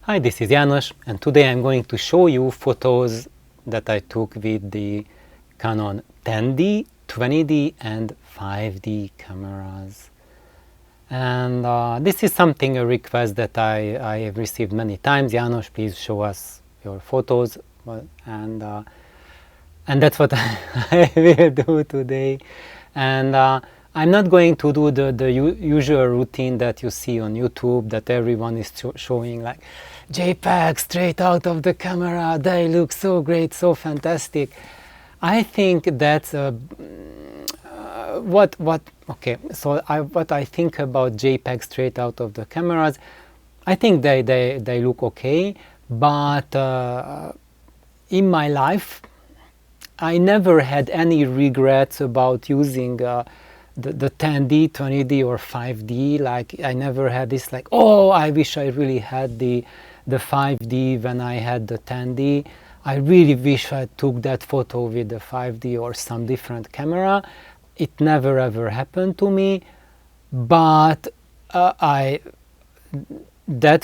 Hi, this is János, and today I'm going to show you photos that I took with the Canon 10D, 20D and 5D cameras. And this is a request that I have received many times. János, please show us your photos. And that's what I will do today. And I'm not going to do the usual routine that you see on YouTube, that everyone is showing like JPEG straight out of the camera, they look so great, so fantastic. I think that's what I think about JPEG straight out of the cameras. I think they look okay, but in my life I never had any regrets about using the 10D, 20D or 5D. Like I never had this like, oh, I wish I really had the 5D when I had the 10D. I really wish I took that photo with the 5D or some different camera. It never ever happened to me, but that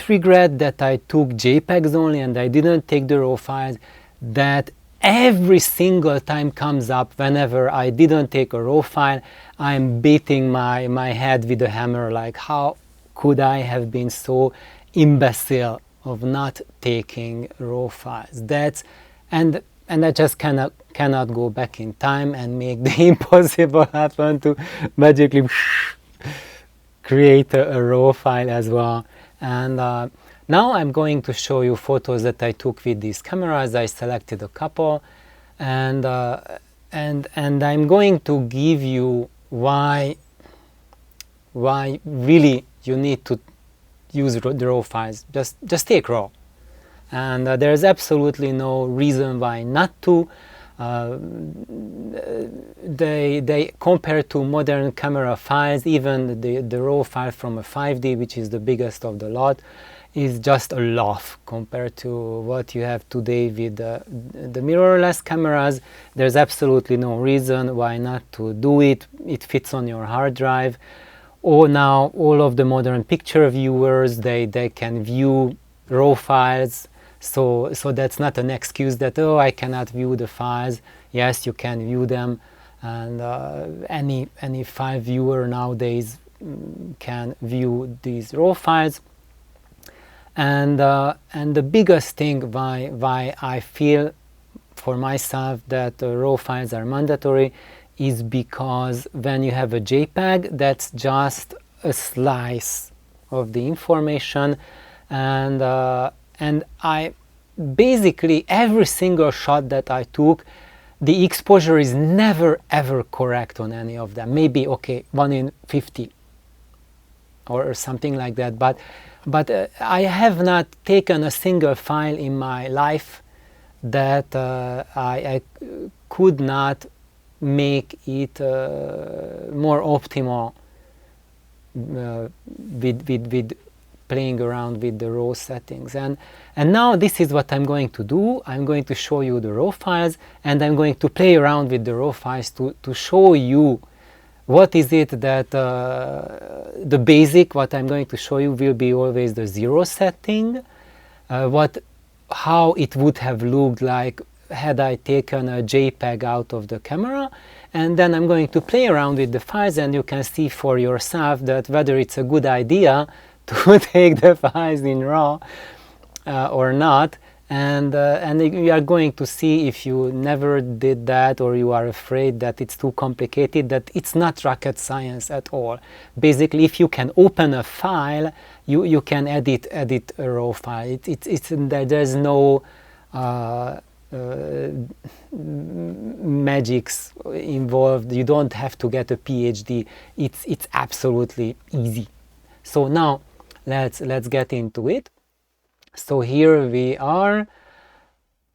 regret that I took JPEGs only and I didn't take the RAW files, that every single time comes up. Whenever I didn't take a RAW file, I'm beating my head with a hammer, like how could I have been so imbecile of not taking RAW files. And I just cannot go back in time and make the impossible happen, to magically create a RAW file as well. And now I'm going to show you photos that I took with these cameras. I selected a couple, and I'm going to give you why really you need to use the RAW files. Just take RAW, and there's absolutely no reason why not to. They compared to modern camera files, even the RAW file from a 5D, which is the biggest of the lot, is just a laugh compared to what you have today with the mirrorless cameras. There's absolutely no reason why not to do it. It fits on your hard drive. Or now all of the modern picture viewers, they can view RAW files. So that's not an excuse that, oh, I cannot view the files. Yes, you can view them, and any file viewer nowadays can view these RAW files. And the biggest thing why I feel for myself that RAW files are mandatory is because when you have a JPEG, that's just a slice of the information, and I basically every single shot that I took, the exposure is never ever correct on any of them. Maybe okay, 1 in 50 or something like that, but I have not taken a single file in my life that I could not make it more optimal with playing around with the RAW settings. And now this is what I'm going to do. I'm going to show you the RAW files, and I'm going to play around with the RAW files to show you what is it that the basic, what I'm going to show you will be always the 0 setting, how it would have looked like had I taken a JPEG out of the camera. And then I'm going to play around with the files, and you can see for yourself that whether it's a good idea to take the files in RAW or not. And you are going to see, if you never did that or you are afraid that it's too complicated, that it's not rocket science at all. Basically, if you can open a file, you can edit a RAW file. There's no magics involved. You don't have to get a PhD. It's absolutely easy. So now let's get into it. So here we are,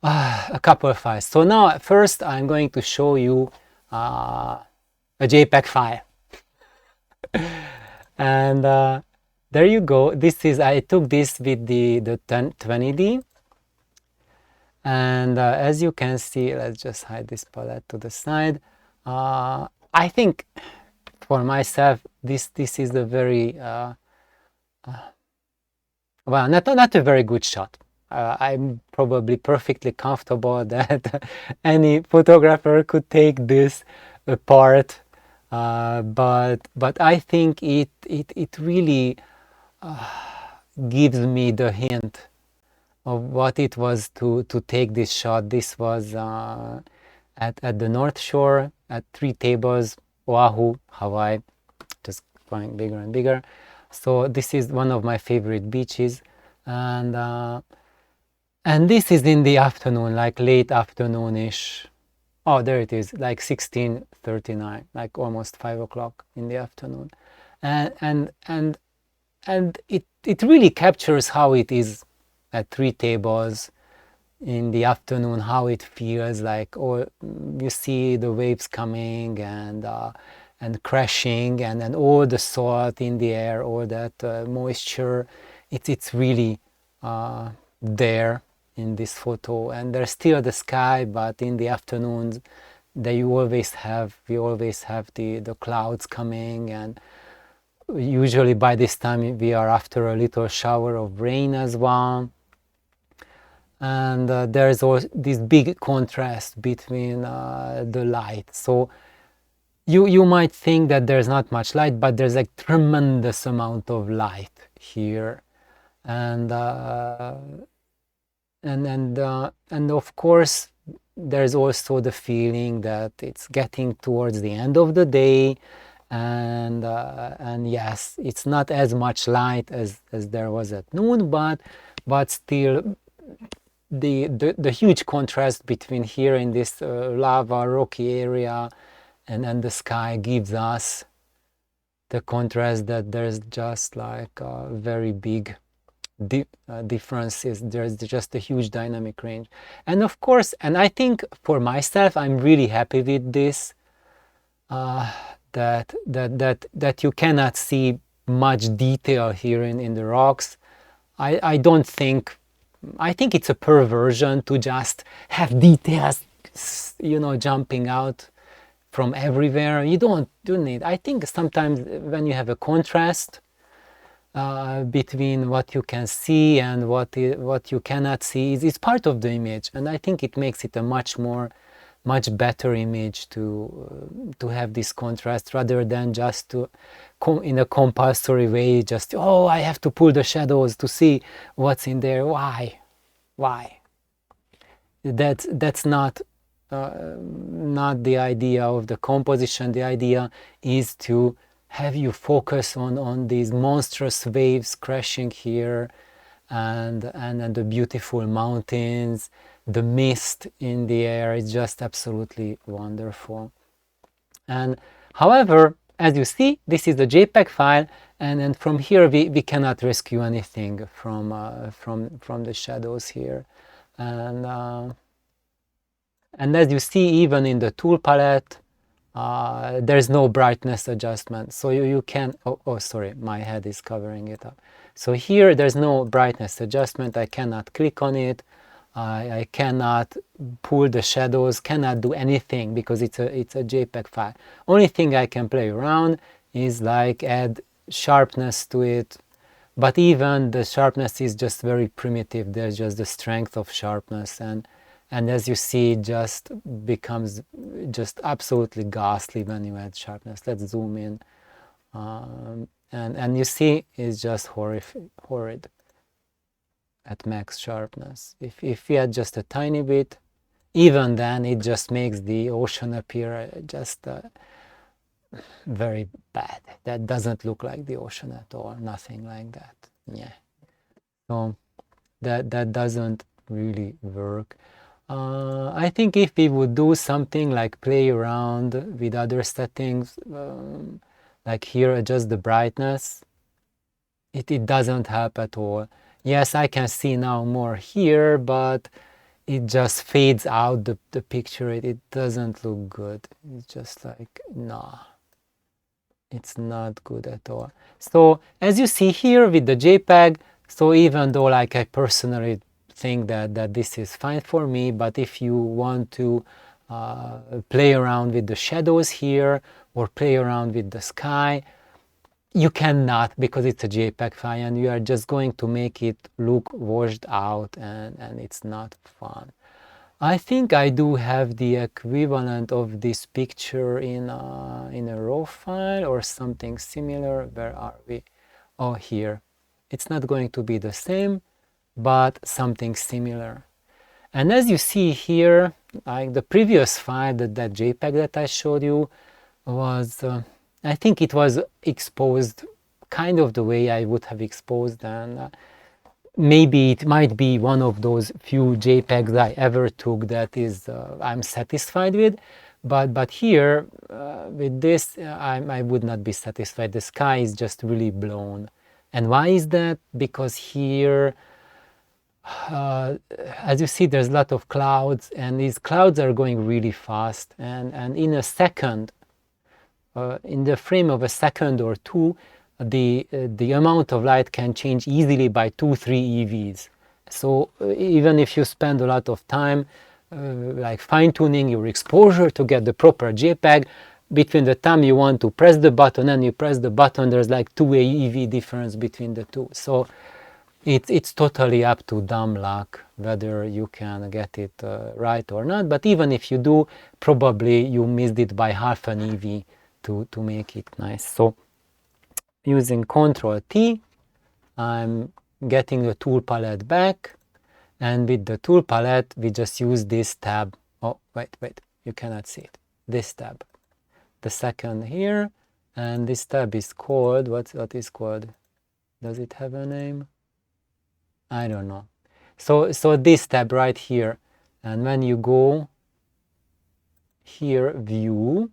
a couple of files. So now first I'm going to show you a JPEG file. And there you go. I took this with the 20D. And as you can see, let's just hide this palette to the side. I think for myself, this is a very well, not a very good shot. I'm probably perfectly comfortable that any photographer could take this apart, but I think it really gives me the hint of what it was to take this shot. This was at the North Shore at 3 Tables, Oahu, Hawaii, just going bigger and bigger. So this is one of my favorite beaches, and this is in the afternoon, like late afternoonish. Oh, there it is, like 16:39, like almost 5 o'clock in the afternoon, and and and and it really captures how it is at 3 Tables in the afternoon, how it feels like. Or you see the waves coming and crashing, and all the salt in the air, all that moisture. It's really there in this photo, and there's still the sky, but in the afternoons we always have the clouds coming, and usually by this time we are after a little shower of rain as well. And there's also this big contrast between the light. So you might think that there's not much light, but there's a tremendous amount of light here, and of course there's also the feeling that it's getting towards the end of the day, and yes, it's not as much light as there was at noon, but still the huge contrast between here in this lava rocky area and the sky gives us the contrast that there's just like a very big differences. There's just a huge dynamic range, and of course, and I think for myself I'm really happy with this, that you cannot see much detail here in the rocks. I don't think, I think it's a perversion to just have details, jumping out from everywhere. You don't need. I think sometimes when you have a contrast between what you can see and what you cannot see, is part of the image, and I think it makes it a much better image to have this contrast, rather than just to in a compulsory way, just, oh, I have to pull the shadows to see what's in there. Why that's not the idea of the composition. The idea is to have you focus on these monstrous waves crashing here, and the beautiful mountains, the mist in the air. Is just absolutely wonderful. And however, as you see, this is the JPEG file, and from here we cannot rescue anything from the shadows here, and as you see, even in the tool palette, there's no brightness adjustment, so you can, oh sorry, my head is covering it up. So here there's no brightness adjustment. I cannot click on it. I cannot pull the shadows, cannot do anything, because it's a JPEG file. Only thing I can play around is like add sharpness to it, but even the sharpness is just very primitive. There's just the strength of sharpness, and as you see, it just becomes just absolutely ghastly when you add sharpness. Let's zoom in, and you see it's just horrid at max sharpness. If we add just a tiny bit, even then it just makes the ocean appear just very bad. That doesn't look like the ocean at all, nothing like that. Yeah, so that doesn't really work. I think if we would do something like play around with other settings, like here adjust the brightness, it doesn't help at all. Yes, I can see now more here, but it just fades out the picture. It doesn't look good. It's just like, nah, it's not good at all. So as you see here with the JPEG, so even though like I personally think that this is fine for me, but if you want to play around with the shadows here, or play around with the sky, you cannot, because it's a JPEG file and you are just going to make it look washed out, and it's not fun. I think I do have the equivalent of this picture in a raw file or something similar. Where are we? Oh, here. It's not going to be the same, but something similar. And as you see here, like the previous file, that JPEG that I showed you, was, I think it was exposed kind of the way I would have exposed, and maybe it might be one of those few JPEGs I ever took that is I'm satisfied with, but here with this I would not be satisfied. The sky is just really blown. And why is that? Because here as you see, there's a lot of clouds, and these clouds are going really fast, and in a second, in the frame of a second or two, the amount of light can change easily by 2-3 EVs. So even if you spend a lot of time like fine-tuning your exposure to get the proper JPEG, between the time you want to press the button and you press the button, there's like 2 EV difference between the two. So it's totally up to dumb luck whether you can get it right or not. But even if you do, probably you missed it by half an EV to make it nice. So using Ctrl-T, I'm getting the tool palette back, and with the tool palette we just use this tab. Oh, wait, you cannot see it. This tab, the second here, and this tab is called, what is called? Does it have a name? I don't know. So this tab right here, and when you go here, view,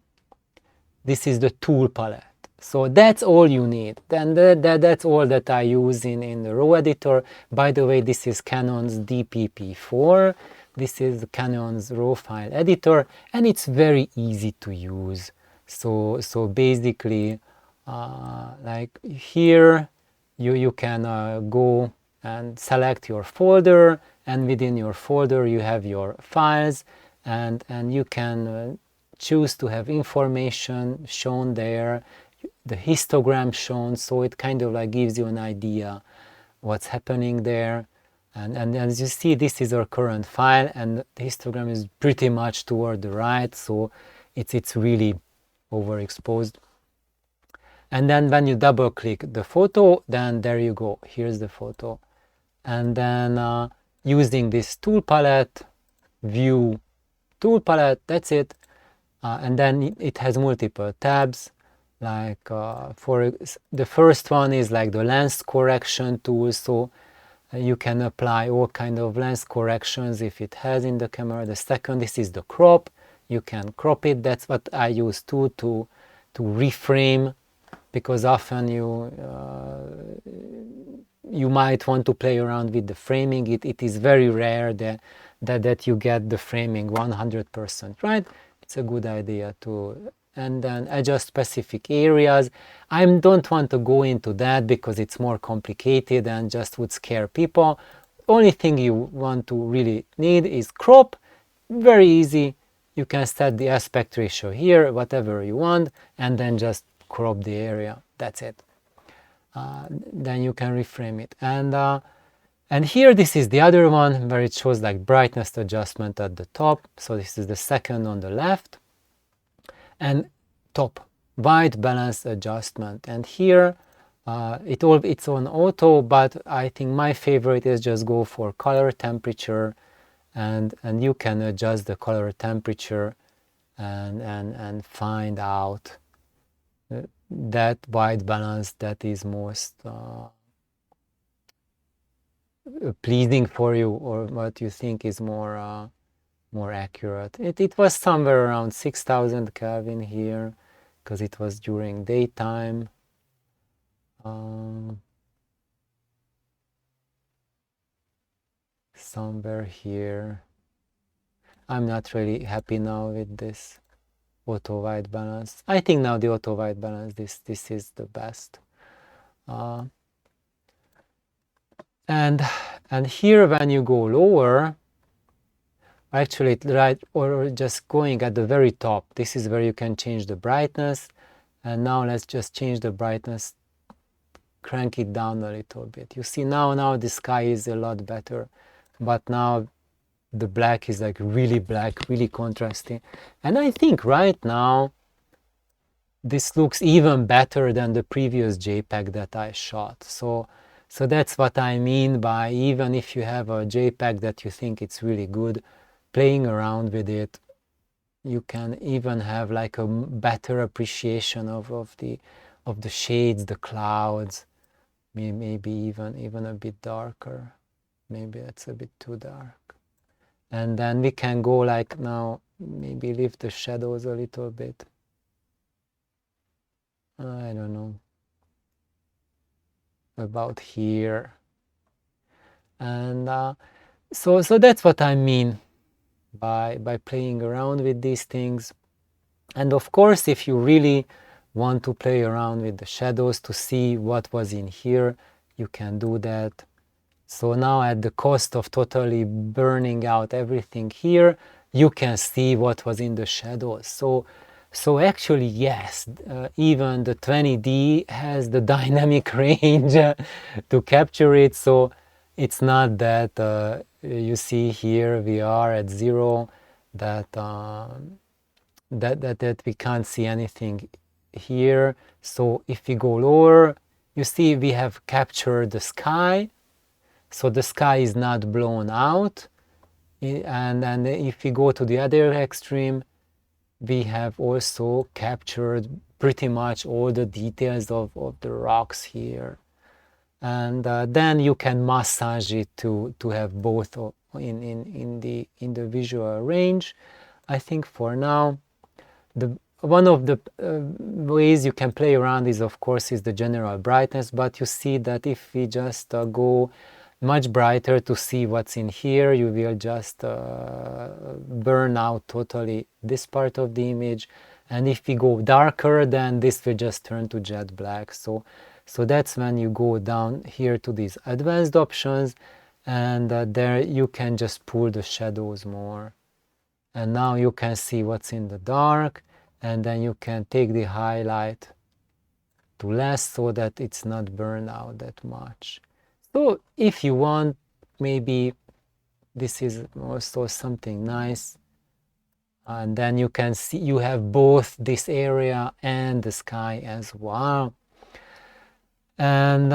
this is the tool palette. So that's all you need. Then that's all that I use in the raw editor. By the way, this is Canon's DPP4. This is Canon's raw file editor, and it's very easy to use. So basically, like here, you can go and select your folder, and within your folder you have your files, and you can choose to have information shown there, the histogram shown, so it kind of like gives you an idea what's happening there. And as you see, this is our current file, and the histogram is pretty much toward the right, so it's really overexposed. And then when you double click the photo, then there you go, here's the photo. And then using this tool palette, view tool palette, that's it. And then it has multiple tabs, like for the first one is like the lens correction tool, so you can apply all kind of lens corrections if it has in the camera. The second, this is the crop, you can crop it. That's what I use too, to reframe, because often you might want to play around with the framing. It is very rare that you get the framing 100% right. It's a good idea to, and then adjust specific areas. I don't want to go into that because it's more complicated and just would scare people. Only thing you want to really need is crop. Very easy. You can set the aspect ratio here, whatever you want, and then just crop the area. That's it. Then you can reframe it. And here, this is the other one where it shows like brightness adjustment at the top. So this is the second on the left. And top, white balance adjustment. And here it's on auto, but I think my favorite is just go for color temperature, and you can adjust the color temperature and find out that white balance that is most pleasing for you, or what you think is more accurate. It was somewhere around 6000 Kelvin here, because it was during daytime. Somewhere here. I'm not really happy now with this auto white balance. I think now the auto white balance, this is the best. And here, when you go lower, actually right, or just going at the very top, this is where you can change the brightness. And now let's just change the brightness crank it down a little bit. You see now the sky is a lot better, but now the black is like really black, really contrasting. And I think right now this looks even better than the previous JPEG that I shot. So that's what I mean by, even if you have a JPEG that you think it's really good, playing around with it, you can even have like a better appreciation of the shades, the clouds, maybe even a bit darker. Maybe that's a bit too dark. And then we can go like now, maybe lift the shadows a little bit. I don't know, about here. And so that's what I mean by playing around with these things. And of course, if you really want to play around with the shadows to see what was in here, you can do that. So now at the cost of totally burning out everything here, you can see what was in the shadows. So actually, yes, even the 20D has the dynamic range to capture it. So it's not that you see here we are at 0, that we can't see anything here. So if we go lower, you see we have captured the sky. So the sky is not blown out. And if we go to the other extreme, we have also captured pretty much all the details of the rocks here. And then you can massage it to have both in the visual range. I think for now, one of the ways you can play around is, of course, is the general brightness. But you see that if we just go much brighter to see what's in here, you will just burn out totally this part of the image. And if we go darker, then this will just turn to jet black. So that's when you go down here to these advanced options, and there you can just pull the shadows more. And now you can see what's in the dark, and then you can take the highlight to less so that it's not burned out that much. So if you want, maybe this is also something nice. And then you can see you have both this area and the sky as well. And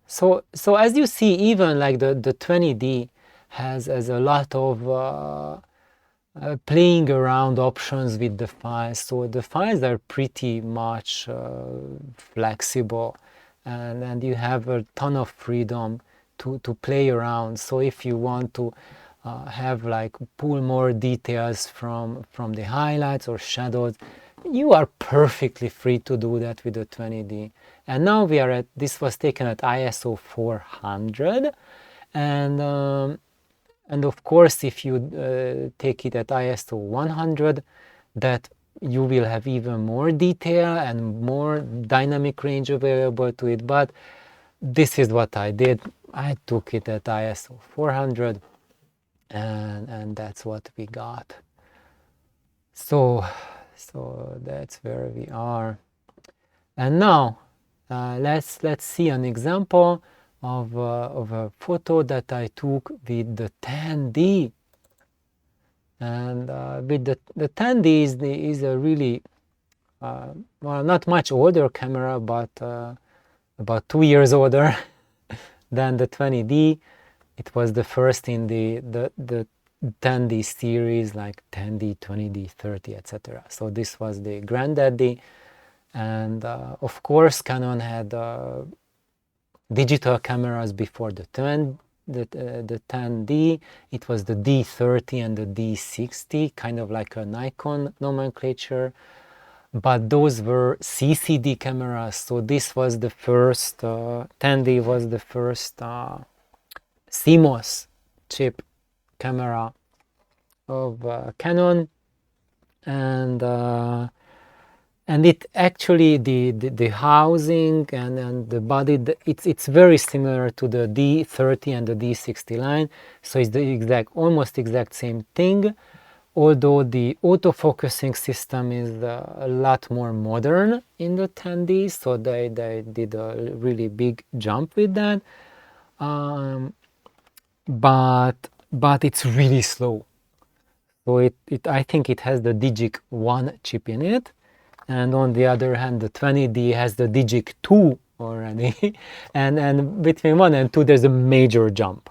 so as you see, even like the 20D has a lot of playing around options with the files. So the files are pretty much flexible. And you have a ton of freedom to play around. So if you want to have like pull more details from the highlights or shadows, you are perfectly free to do that with the 20D. And now we are at, this was taken at ISO 400, and of course if you take it at ISO 100, that you will have even more detail and more dynamic range available to it. But this is what I did. I took it at ISO 400, and that's what we got. So that's where we are. And now let's see an example of a photo that I took with the 10D. And with the 10D is a really, well, not much older camera, but about 2 years older than the 20D. It was the first in the 10D series, like 10D, 20D, 30, etc. So this was the granddaddy. And of course, Canon had digital cameras before the 10D. It was the D30 and the D60, kind of like a Nikon nomenclature, but those were CCD cameras. So this was the first, 10D was the first CMOS chip camera of Canon, and it actually, the housing and the body, it's very similar to the D30 and the D60 line. So it's the almost exact same thing. although the autofocusing system is a lot more modern in the 10D, so they did a really big jump with that, but it's really slow. So I think it has the Digic 1 chip in it, and on the other hand the 20D has the Digic 2 already, and between 1 and 2 there's a major jump.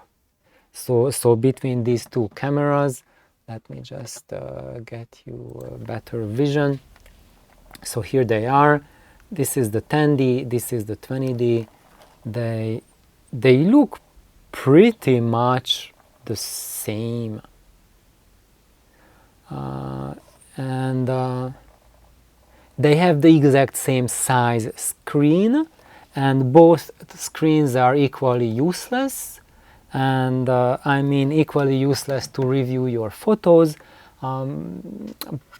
So between these two cameras, let me just get you a better vision. So here they are. This is the 10D, this is the 20D. They look pretty much the same. And they have the exact same size screen, and both screens are equally useless. And I mean equally useless to review your photos.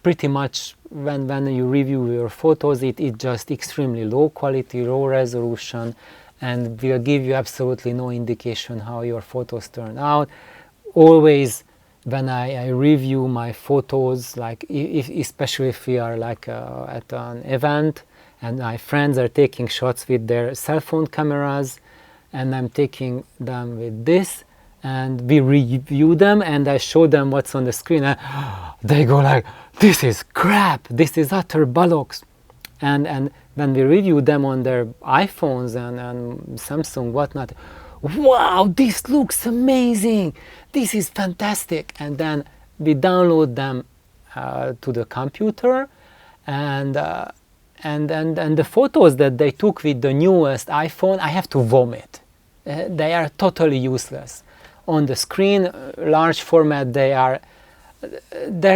Pretty much when you review your photos, it's just extremely low quality, low resolution, and will give you absolutely no indication how your photos turn out. Always when I review my photos, like especially if we are like at an event and my friends are taking shots with their cell phone cameras, and I'm taking them with this, and we review them, and I show them what's on the screen, and they go like, this is crap, this is utter bollocks. And when we review them on their iPhones and Samsung whatnot, wow, this looks amazing, this is fantastic. And then we download them to the computer, and the photos that they took with the newest iPhone, I have to vomit. They are totally useless. On the screen, large format, they're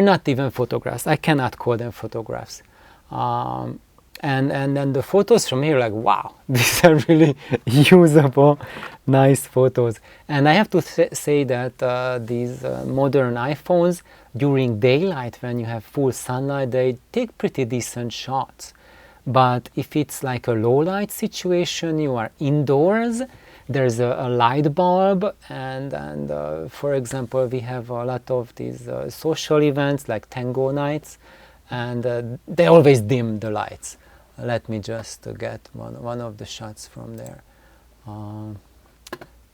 not even photographs. I cannot call them photographs. And then the photos from here, like, wow, these are really usable, nice photos. And I have to say that these modern iPhones, during daylight, when you have full sunlight, they take pretty decent shots. But if it's like a low light situation, you are indoors, there's a light bulb, and for example, we have a lot of these social events like tango nights, and they always dim the lights. Let me just get one of the shots from there.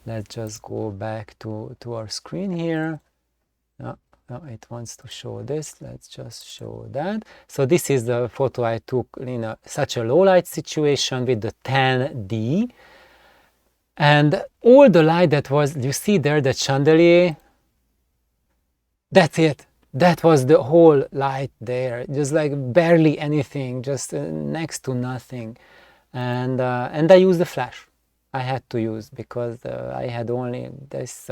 Let's just go back to our screen here. No, it wants to show this. Let's just show that. So this is the photo I took in such a low light situation with the 10D. And all the light that was, you see there, that chandelier, that's it. That was the whole light there, just like barely anything, just next to nothing. And I used the flash. I had to use, because I had only this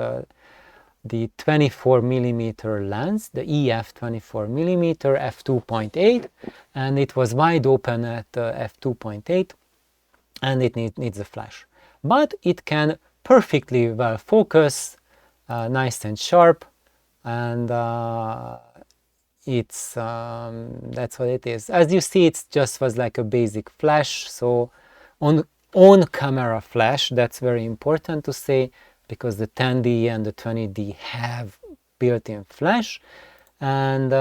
the 24mm lens, the EF 24mm f2.8, and it was wide open at f2.8, and it needs a flash. But it can perfectly well focus, nice and sharp, and it's that's what it is. As you see, it just was like a basic flash. So on camera flash, that's very important to say, because the 10D and the 20D have built-in flash, and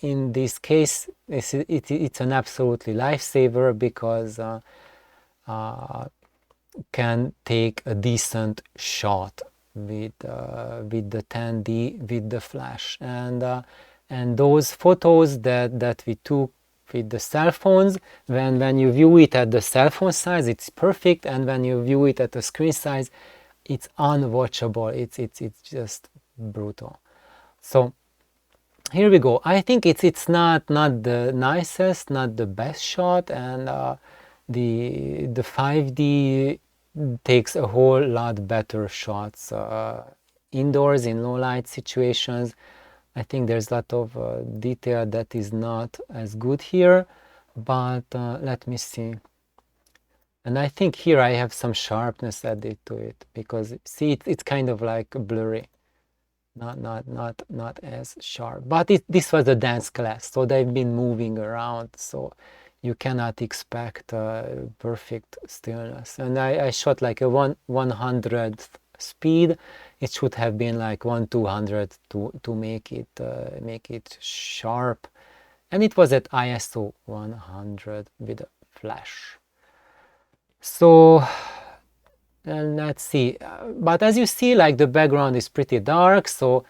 in this case it's an absolutely lifesaver, because can take a decent shot with the 10D with the flash, and those photos that we took with the cell phones, when you view it at the cell phone size, it's perfect, and when you view it at the screen size, it's unwatchable. It's just brutal. So here we go. I think it's not the nicest, not the best shot, and the 5D takes a whole lot better shots indoors in low light situations. I think there's a lot of detail that is not as good here, but let me see. And I think here I have some sharpness added to it, because see, it's kind of like blurry, not as sharp. But this was a dance class, so they've been moving around, so you cannot expect perfect stillness. And I shot like a 1/100th speed. It should have been like 1/200 to make it sharp, and it was at ISO 100 with a flash. So let's see, but as you see, like the background is pretty dark, so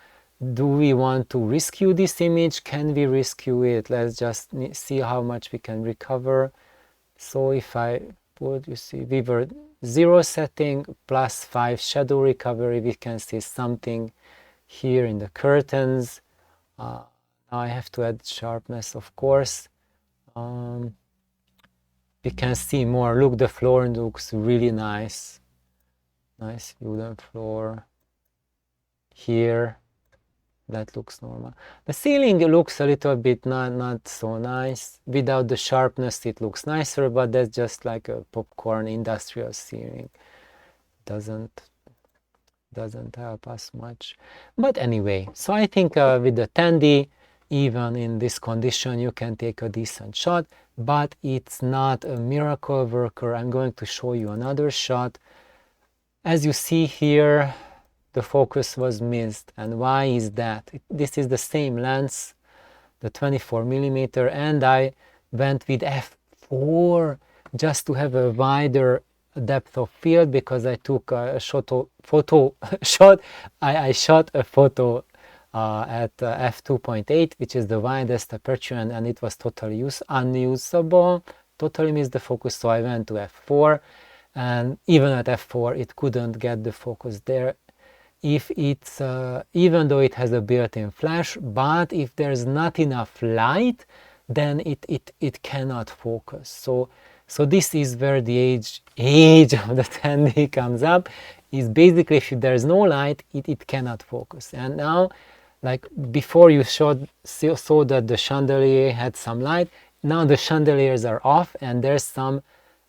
do we want to rescue this image? Can we rescue it? Let's just see how much we can recover. So if I put, you see, we were 0 setting plus 5 shadow recovery, we can see something here in the curtains. Now I have to add sharpness, of course. We can see more. Look, the floor looks really nice. Nice wooden floor. Here, that looks normal. The ceiling looks a little bit not so nice. Without the sharpness, it looks nicer, but that's just like a popcorn industrial ceiling. Doesn't help us much. But anyway, so I think with the 10D, even in this condition, you can take a decent shot, but it's not a miracle worker. I'm going to show you another shot. As you see here, the focus was missed. And why is that? This is the same lens, the 24mm, and I went with f4 just to have a wider depth of field, because I took a I shot a photo at f2.8, which is the widest aperture, and it was totally unusable, totally missed the focus. So I went to f4, and even at f4 it couldn't get the focus there. If it's even though it has a built-in flash, but if there's not enough light, then it cannot focus. So this is where the age of the 10D comes up, is basically if there's no light, it cannot focus. And now, like before, you saw that the chandelier had some light. Now the chandeliers are off, and there's some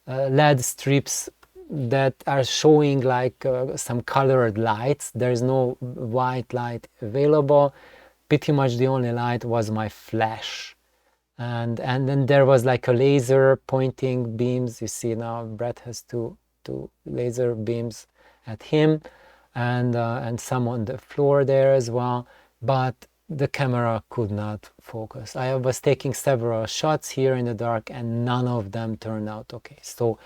LED strips that are showing like some colored lights. There's no white light available. Pretty much the only light was my flash, and then there was like a laser pointing beams. You see now Brett has two laser beams at him, and some on the floor there as well, but the camera could not focus. I was taking several shots here in the dark, and none of them turned out okay. So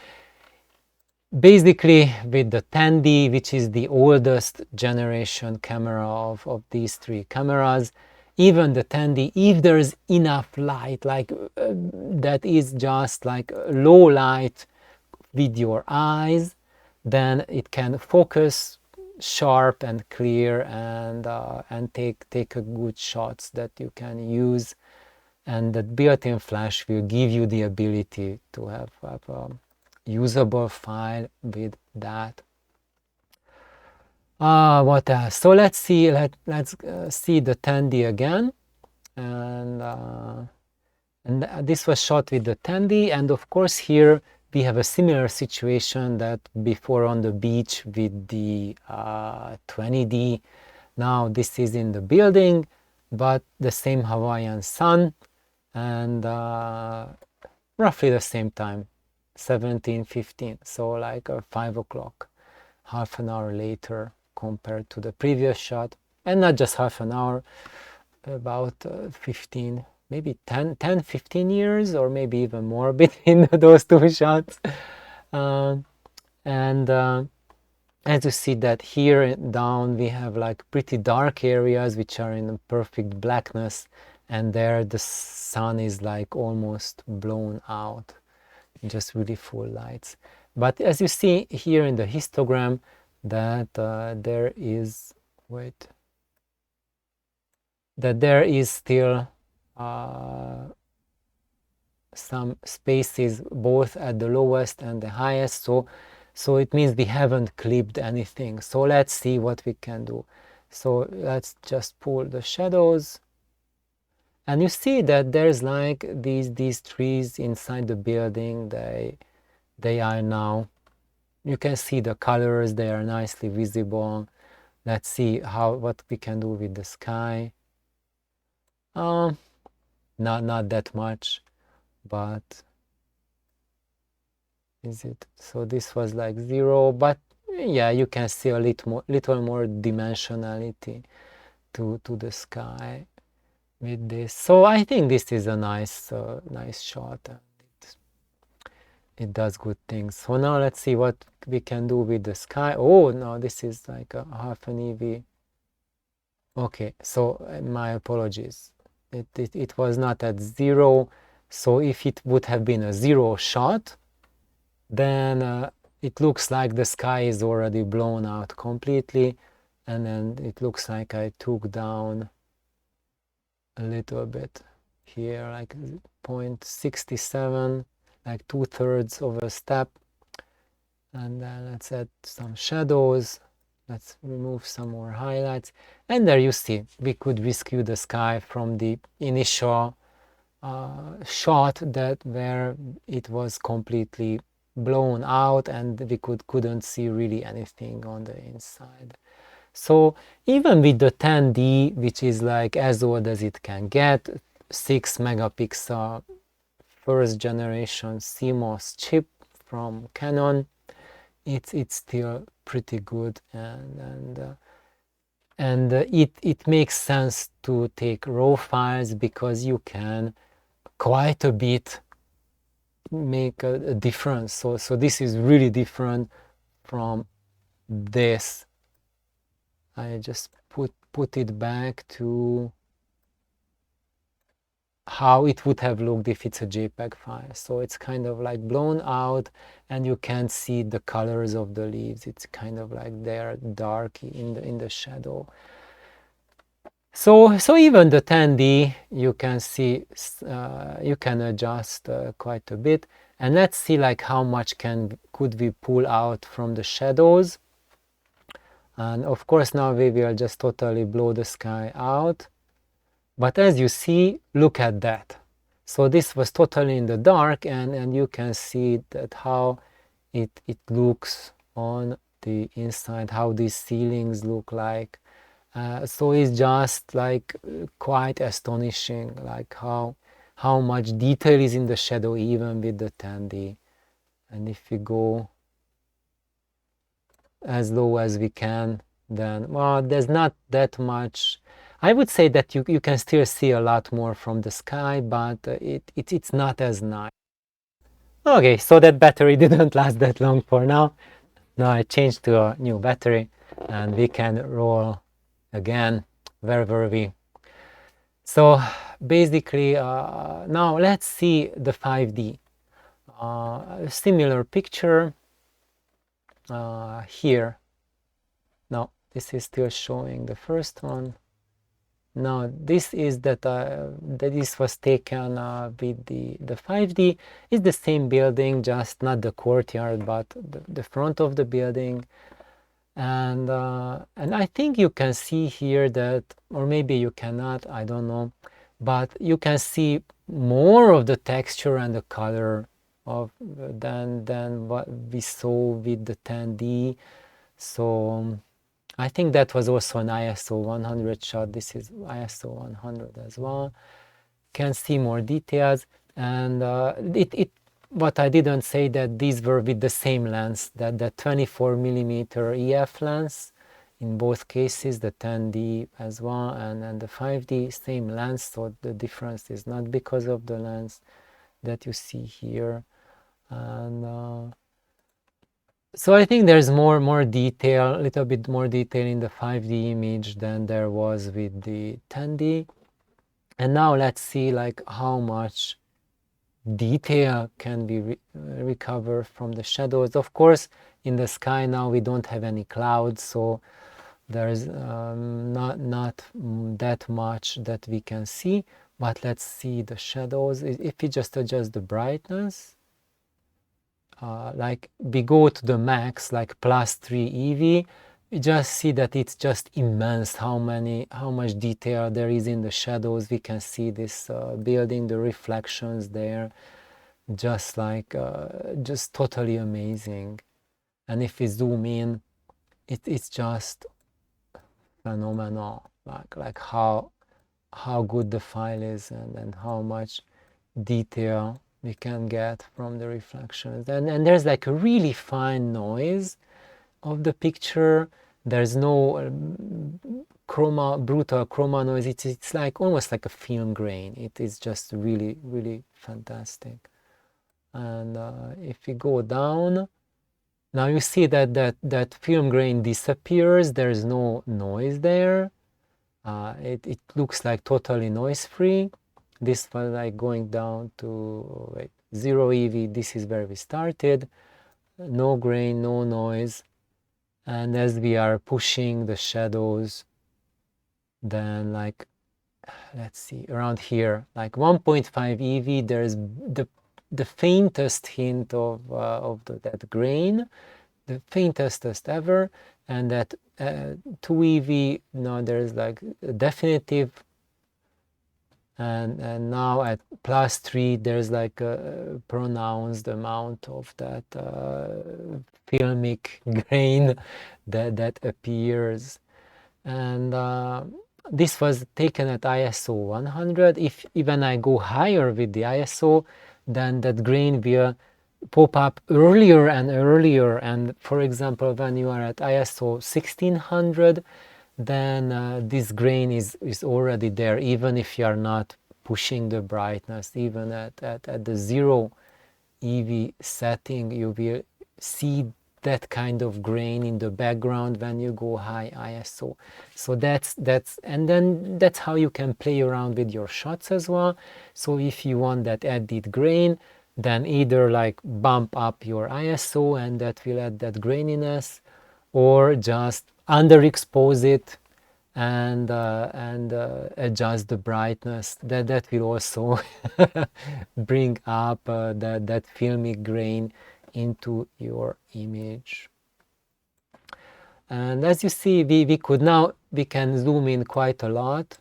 basically with the 10D, which is the oldest generation camera of these three cameras, even the 10D, if there's enough light, like that is just like low light with your eyes, then it can focus sharp and clear, and take a good shots that you can use, and that built-in flash will give you the ability to have a usable file with that. What else? So let's see. Let's see the 10D again, and this was shot with the 10D, and of course here we have a similar situation that before on the beach with the 20D. Now this is in the building, but the same Hawaiian sun, and roughly the same time, 17:15, so like 5 o'clock, half an hour later compared to the previous shot, and not just half an hour, about 15, maybe 10-15 years, or maybe even more between those two shots. As you see that here down we have like pretty dark areas which are in perfect blackness, and there the sun is like almost blown out, just really full lights. But as you see here in the histogram, that there is still some spaces both at the lowest and the highest, so it means we haven't clipped anything. So let's see what we can do. So let's just pull the shadows, and you see that there's like these trees inside the building. They are now, you can see the colors, they are nicely visible. Let's see what we can do with the sky. Not that much, but is it? So this was like 0, but yeah, you can see a little more dimensionality to the sky with this. So I think this is a nice shot, and it does good things. So now let's see what we can do with the sky. Oh no, this is like a half an EV. Okay, so my apologies. It was not at 0. So if it would have been a 0 shot, then it looks like the sky is already blown out completely, and then it looks like I took down a little bit here, like 0.67, like 2/3 of a step. And then let's add some shadows. Let's remove some more highlights. And there you see, we could rescue the sky from the initial shot where it was completely blown out and we couldn't see really anything on the inside. So even with the 10D, which is like as old as it can get, 6 megapixel first generation CMOS chip from Canon, it's still pretty good, and it makes sense to take raw files because you can quite a bit make a difference. So this is really different from this. I just put it back to how it would have looked if it's a JPEG file. So it's kind of like blown out and you can't see the colors of the leaves. It's kind of like they're dark in the shadow. So even the 10D, you can see, you can adjust quite a bit. And let's see like how much could we pull out from the shadows. And of course now we will just totally blow the sky out. But as you see, look at that. So this was totally in the dark, and you can see that how it looks on the inside, how these ceilings look like. So it's just like quite astonishing, like how much detail is in the shadow even with the 10D. And if we go as low as we can, then well, there's not that much. I would say that you can still see a lot more from the sky, but it's not as nice. Okay, so that battery didn't last that long for now. Now I changed to a new battery and we can roll again. Where were we? So basically, now let's see the 5D. Similar picture here. Now this is still showing the first one. Now this is that this was taken with the 5D. It's the same building, just not the courtyard, but the front of the building. And I think you can see here that, or maybe you cannot, I don't know, but you can see more of the texture and the color of than what we saw with the 10D. So I think that was also an ISO 100 shot. This is ISO 100 as well. Can see more details, and what I didn't say that these were with the same lens, that the 24mm EF lens in both cases, the 10D as well and the 5D, same lens. So the difference is not because of the lens that you see here. And so I think there's more detail, a little bit more detail in the 5D image than there was with the 10D. And now let's see like how much detail can be recovered from the shadows. Of course, in the sky now we don't have any clouds, so there's not that much that we can see. But let's see the shadows. If we just adjust the brightness, like we go to the max, like +3 EV, we just see that it's just immense how much detail there is in the shadows. We can see this building, the reflections there, just like just totally amazing. And if we zoom in, it's just phenomenal, like how good the file is and how much detail we can get from the reflections. And there's like a really fine noise of the picture. There's no brutal chroma noise. It's like almost like a film grain. It is just really, really fantastic. And if we go down, now you see that film grain disappears. There's no noise there. It looks like totally noise free. This was like going down to 0 EV. This is where we started. No grain, no noise. And as we are pushing the shadows, then like, let's see, around here, like 1.5 EV, there's the faintest hint of that grain, the faintest ever, and that 2 EV, now there's like a definitive, and now at +3 there's like a pronounced amount of that filmic grain that appears. And this was taken at ISO 100. If even I go higher with the ISO, then that grain will pop up earlier and earlier. And for example, when you are at ISO 1600, then this grain is already there, even if you are not pushing the brightness. Even at the 0 EV setting, you will see that kind of grain in the background when you go high ISO. So that's and then that's how you can play around with your shots as well. So if you want that added grain, then either like bump up your ISO and that will add that graininess, or just underexpose it and adjust the brightness. That will also bring up that filmic grain into your image. And as you see, we can zoom in quite a lot.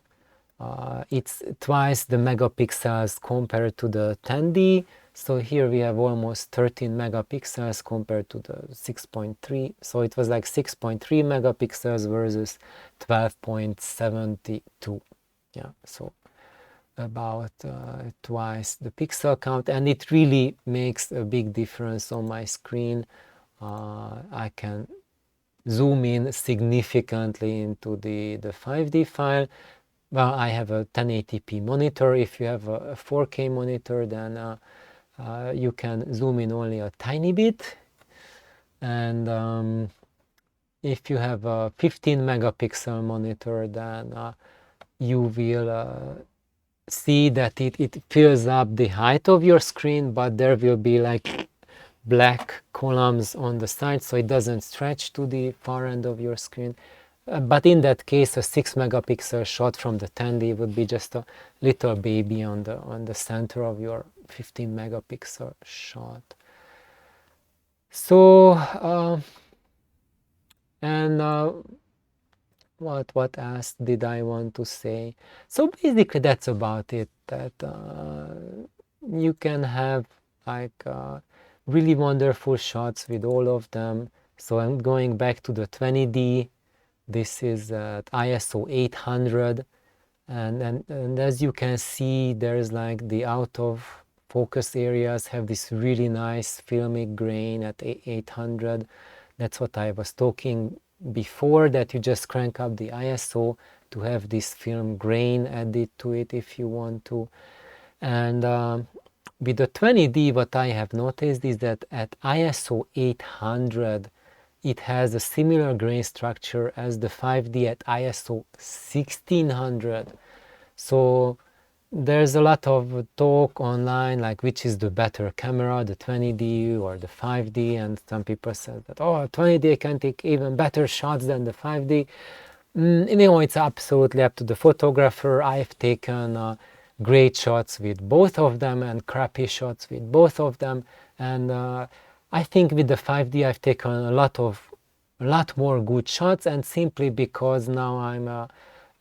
It's twice the megapixels compared to the 10D. So here we have almost 13 megapixels compared to the 6.3. So it was like 6.3 megapixels versus 12.72. Yeah, so about twice the pixel count, and it really makes a big difference on my screen. I can zoom in significantly into the 5D file. Well, I have a 1080p monitor. If you have a 4K monitor, then you can zoom in only a tiny bit. And if you have a 15 megapixel monitor, then you will see that it fills up the height of your screen, but there will be like black columns on the side, so it doesn't stretch to the far end of your screen. But in that case, a 6 megapixel shot from the 10D would be just a little baby on the center of your 15 megapixel shot. So what else did I want to say? So basically that's about it, that you can have like really wonderful shots with all of them. So I'm going back to the 20D. This is at ISO 800, and as you can see, there's like the out of focus areas have this really nice filmic grain at 800. That's what I was talking before, that you just crank up the ISO to have this film grain added to it if you want to. And with the 20D, what I have noticed is that at ISO 800, it has a similar grain structure as the 5D at ISO 1600. So there's a lot of talk online, like which is the better camera, the 20D or the 5D, and some people say that, oh, 20D can take even better shots than the 5D. It's absolutely up to the photographer. I've taken great shots with both of them and crappy shots with both of them, and I think with the 5D I've taken a lot more good shots, and simply because now I'm a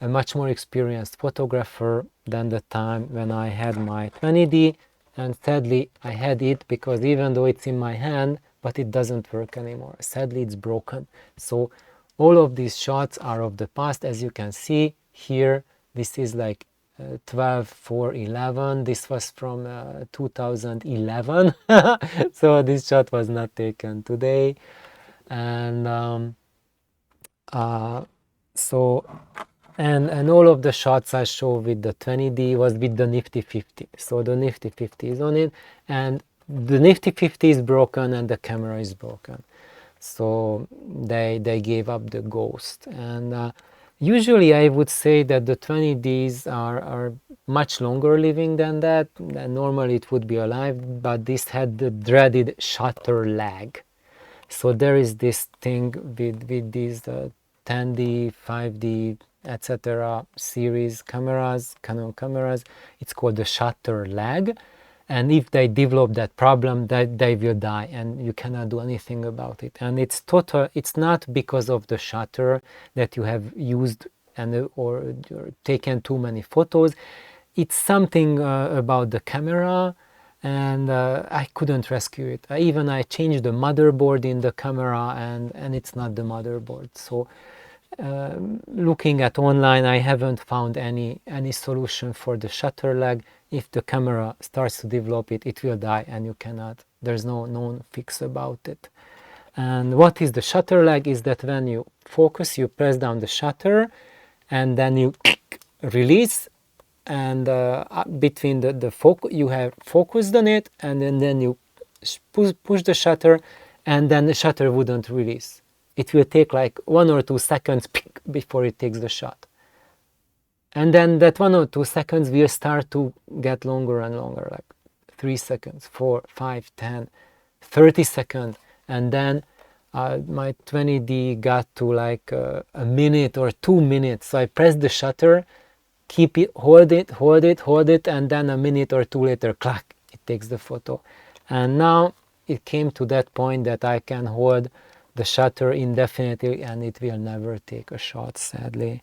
much more experienced photographer than the time when I had my 20D, and sadly I had it because even though it's in my hand, but it doesn't work anymore. Sadly, it's broken. So all of these shots are of the past. As you can see here, this is like 12/4/11. This was from 2011. So this shot was not taken today. And so and all of the shots I show with the 20D was with the Nifty 50. So the Nifty 50 is on it, and the Nifty 50 is broken and the camera is broken. So they gave up the ghost. And usually I would say that the 20Ds are much longer living than that. And normally it would be alive, but this had the dreaded shutter lag. So there is this thing with these 10D, 5D, etc. series cameras, Canon cameras. It's called the shutter lag. And if they develop that problem, they will die, and you cannot do anything about it. And it's not because of the shutter that you have used or taken too many photos. It's something about the camera, and I couldn't rescue it. I changed the motherboard in the camera, and it's not the motherboard. So looking at online, I haven't found any solution for the shutter lag. If the camera starts to develop it, it will die, and you cannot, there's no known fix about it. And what is the shutter lag is that when you focus, you press down the shutter and then you release, and between the focus, you have focused on it, and then you push the shutter, and then the shutter wouldn't release. It will take like 1 or 2 seconds before it takes the shot. And then that 1 or 2 seconds will start to get longer and longer, like 3 seconds, 4, 5, 10, 30 seconds. And then my 20D got to like a minute or 2 minutes. So I pressed the shutter, keep it, hold it, and then a minute or 2 later, clack, it takes the photo. And now it came to that point that I can hold the shutter indefinitely and it will never take a shot, sadly.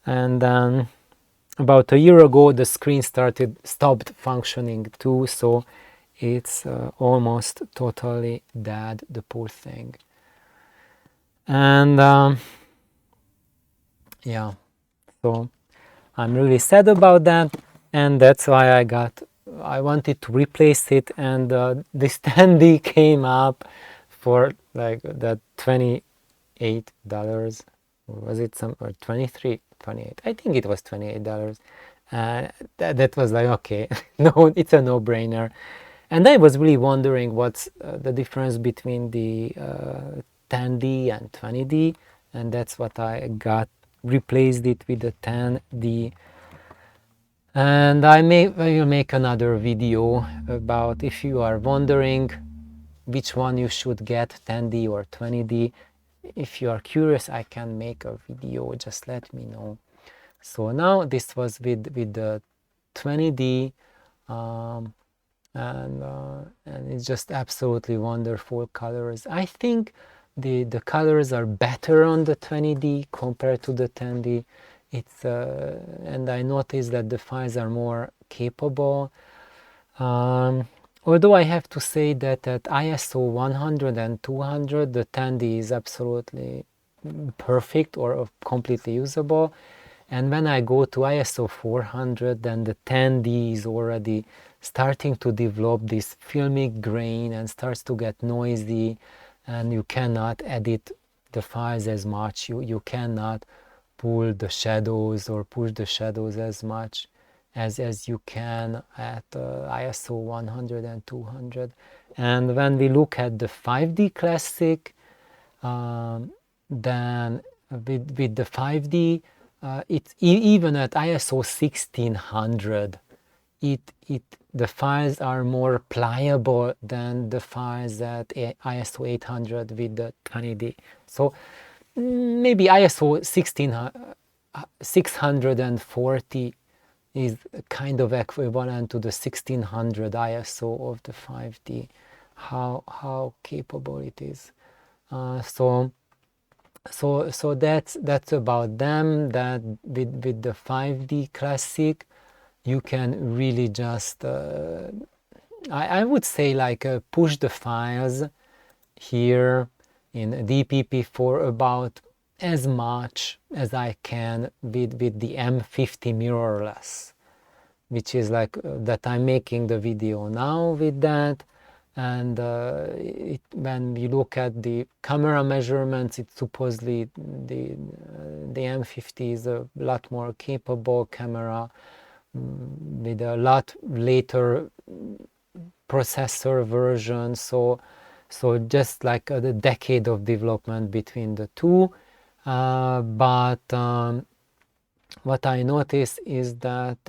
And then about a year ago the screen stopped functioning too, so it's almost totally dead, the poor thing. And yeah, so I'm really sad about that, and that's why I wanted to replace it, and this 10D came up for like that $28, was it some, or 23, 28? I think it was $28. That was like, okay, no, it's a no-brainer. And I was really wondering what's the difference between the 10D and 20D, and that's what I got, replaced it with the 10D. And I will make another video about, if you are wondering which one you should get, 10D or 20D. If you are curious, I can make a video, just let me know. So now this was with the 20D, and it's just absolutely wonderful colors. I think the colors are better on the 20D compared to the 10D. It's and I noticed that the files are more capable. Although I have to say that at ISO 100 and 200, the 10D is absolutely perfect or completely usable. And when I go to ISO 400, then the 10D is already starting to develop this filmic grain and starts to get noisy, and you cannot edit the files as much. You cannot pull the shadows or push the shadows as much as you can at ISO 100 and 200. And when we look at the 5D Classic, then with the 5D, it's even at ISO 1600, the files are more pliable than the files at ISO 800 with the 20D. So maybe ISO 640 is kind of equivalent to the 1600 ISO of the 5D, how capable it is. So that's about them. That with the 5D Classic, you can really just I would say like push the files here in DPP for about as much as I can with the M50 mirrorless, which is like that I'm making the video now with that. and when we look at the camera measurements, it's supposedly the M50 is a lot more capable camera with a lot later processor version, so just like the decade of development between the two. But what I noticed is that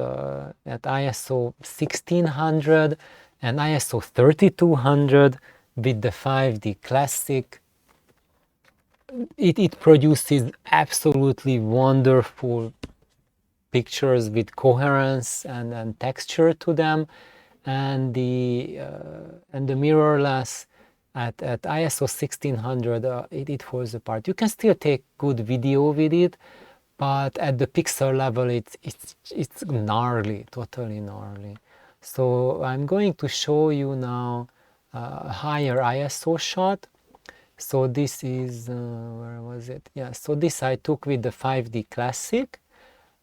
at ISO 1600 and ISO 3200 with the 5D Classic, it produces absolutely wonderful pictures with coherence and texture to them, and the mirrorless at ISO 1600 it falls apart. You can still take good video with it, but at the pixel level it's gnarly, totally gnarly. So I'm going to show you now a higher ISO shot. So this is where was it? Yeah, so this I took with the 5D Classic,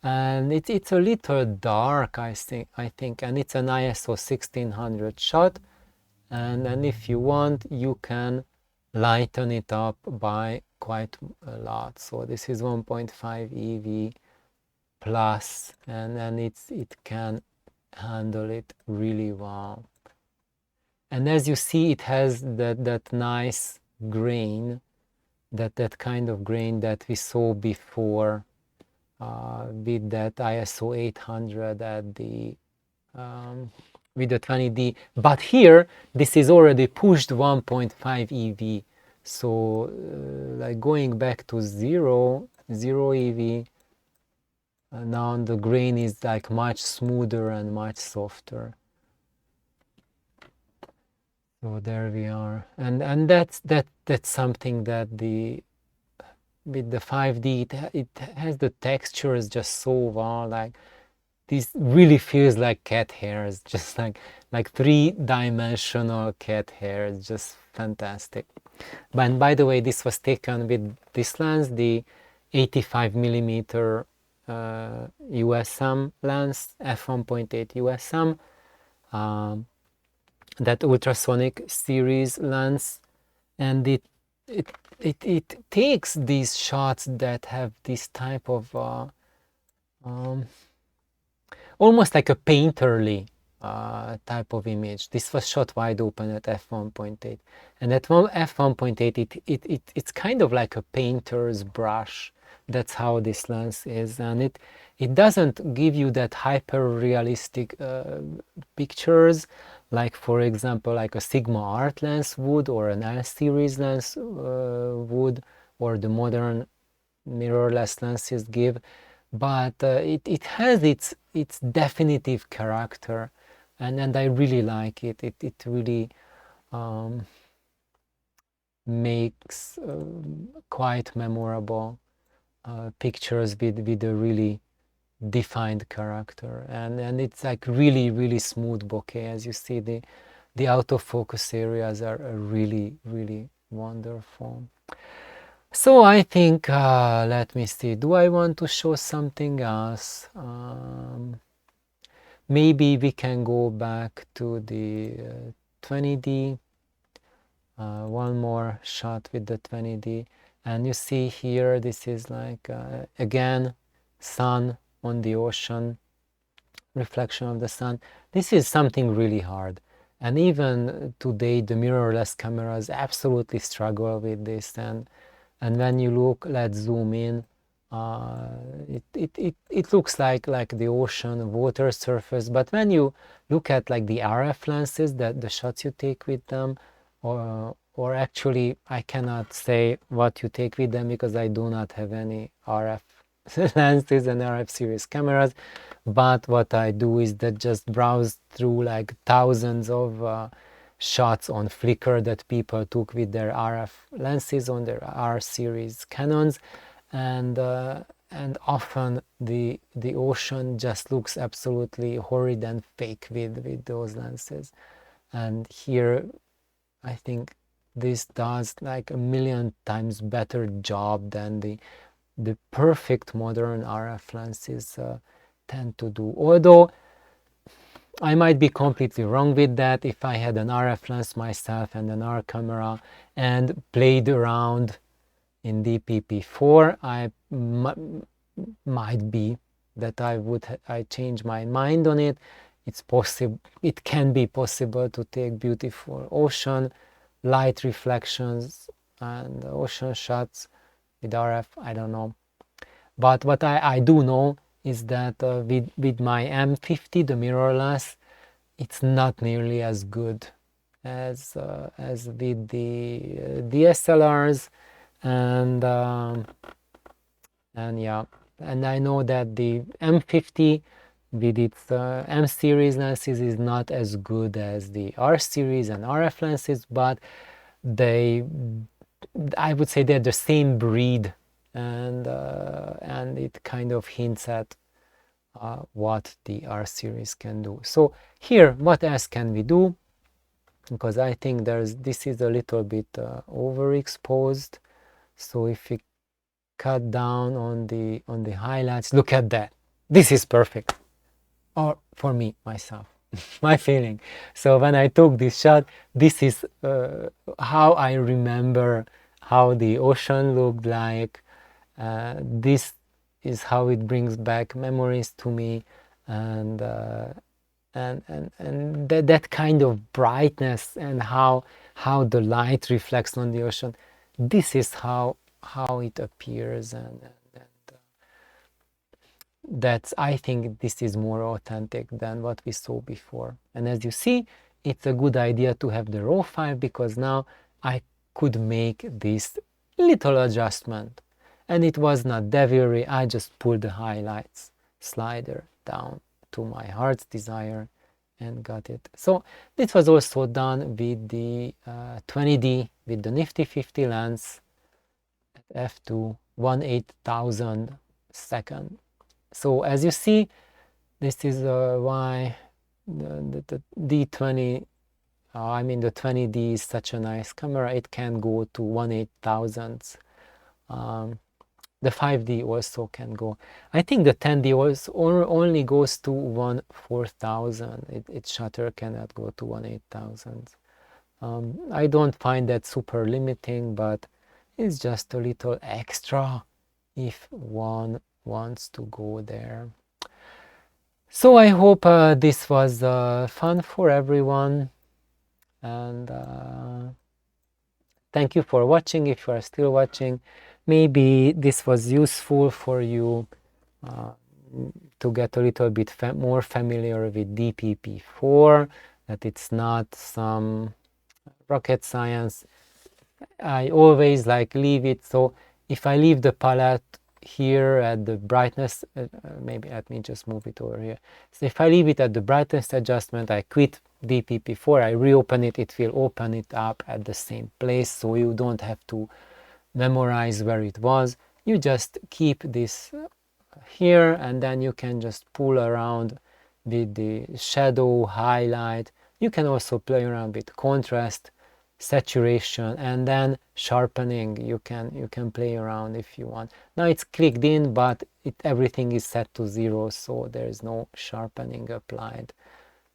and it's a little dark, I think, and it's an ISO 1600 shot, and if you want you can lighten it up by quite a lot. So this is 1.5 EV plus, and it can handle it really well. And as you see, it has that nice grain, that kind of grain that we saw before with that ISO 800 at the with the 20D. But here this is already pushed 1.5 EV. So like going back to zero EV, now the grain is like much smoother and much softer. So there we are, and that's something that with the 5D it has the textures just so well. Like this really feels like cat hairs, just like three-dimensional cat hairs, just fantastic. And by the way, this was taken with this lens, the 85mm USM lens, f1.8 USM, that ultrasonic series lens, and it takes these shots that have this type of almost like a painterly type of image. This was shot wide open at f1.8, and at f1.8 it's kind of like a painter's brush. That's how this lens is, and it doesn't give you that hyper realistic pictures like, for example, like a Sigma Art lens would, or an L series lens would, or the modern mirrorless lenses give. But it has its definitive character, and I really like it. It really makes quite memorable pictures with a really defined character, and it's like really smooth bokeh. As you see, the autofocus areas are really wonderful. So I think, let me see, do I want to show something else? Maybe we can go back to the 20D, one more shot with the 20D, and you see here, this is like, again, sun on the ocean, reflection of the sun. This is something really hard, and even today the mirrorless cameras absolutely struggle with this, and when you look, let's zoom in, it looks like the ocean, water surface, but when you look at like the RF lenses, that the shots you take with them, or actually I cannot say what you take with them because I do not have any RF lenses and RF series cameras, but what I do is that just browse through like thousands of shots on Flickr that people took with their RF lenses on their R series Canons, and often the ocean just looks absolutely horrid and fake with those lenses. And here I think this does like a million times better job than the perfect modern RF lenses tend to do. Although I might be completely wrong with that. If I had an RF lens myself and an R camera and played around in DPP4, I might be that I change my mind on it. It's possible, it can be possible to take beautiful ocean light reflections and ocean shots with RF. I don't know, but what I do know is that with my M50, the mirrorless, it's not nearly as good as with the DSLRs, and yeah, and I know that the M50 with its M series lenses is not as good as the R series and RF lenses, but I would say they're the same breed, and it kind of hints at what the R series can do. So here, what else can we do? Because I think this is a little bit overexposed. So if we cut down on the highlights, look at that. This is perfect, or for me, myself, my feeling. So when I took this shot, this is how I remember how the ocean looked like. This is how it brings back memories to me, and that kind of brightness and how the light reflects on the ocean. This is how it appears, and that's, I think this is more authentic than what we saw before. And as you see, it's a good idea to have the raw file, because now I could make this little adjustment, and it was not devilry. I just pulled the highlights slider down to my heart's desire and got it. So this was also done with the 20D with the nifty 50 lens at f2 1/8000 second. So as you see, this is why the D20, I mean the 20D is such a nice camera. It can go to 1/8000. The 5D also can go. I think the 10D only goes to 1/4000. Its shutter cannot go to 1/8000. I don't find that super limiting, but it's just a little extra if one wants to go there. So I hope this was fun for everyone, and thank you for watching. If you are still watching, maybe this was useful for you to get a little bit more familiar with DPP4, that it's not some rocket science. I always leave it, so if I leave the palette here at the brightness, maybe let me just move it over here. So if I leave it at the brightness adjustment, I quit DPP4, I reopen it, it will open it up at the same place, so you don't have to memorize where it was. You just keep this here, and then you can just pull around with the shadow, highlight. You can also play around with contrast, saturation, and then sharpening. You can play around if you want. Now it's clicked in, but everything is set to 0, so there is no sharpening applied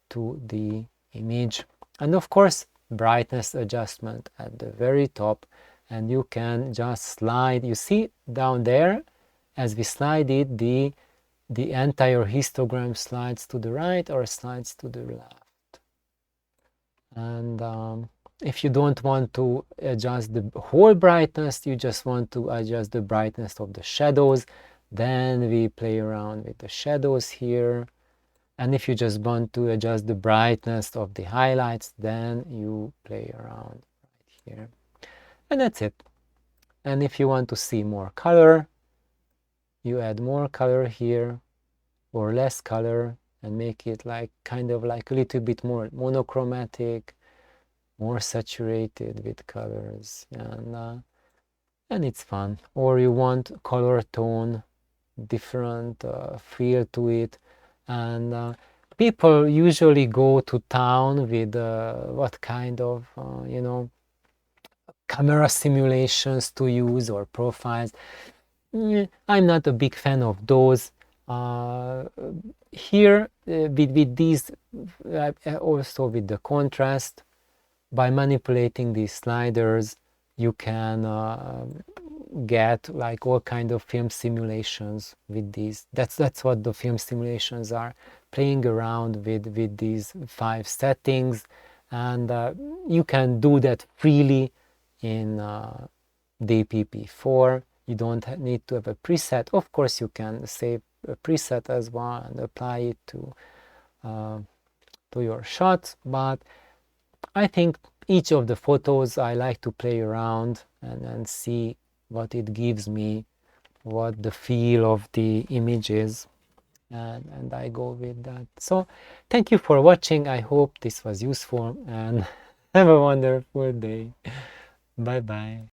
to the image. And of course, brightness adjustment at the very top, and you can just slide. You see down there, as we slide it, the entire histogram slides to the right or slides to the left. And if you don't want to adjust the whole brightness, you just want to adjust the brightness of the shadows, then we play around with the shadows here. And if you just want to adjust the brightness of the highlights, then you play around right here. And that's it. And if you want to see more color, you add more color here or less color and make it kind of a little bit more monochromatic, more saturated with colors, and it's fun. Or you want color tone, different feel to it, and people usually go to town with what kind of camera simulations to use or profiles. I'm not a big fan of those. here with these, also with the contrast, by manipulating these sliders, you can get like all kind of film simulations with these. That's what the film simulations are, playing around with these 5 settings, and you can do that freely in DPP4. You don't need to have a preset. Of course, you can save a preset as well and apply it to your shots, but I think each of the photos I like to play around and see what it gives me, what the feel of the image is, and I go with that. So thank you for watching. I hope this was useful, and have a wonderful day. Bye bye.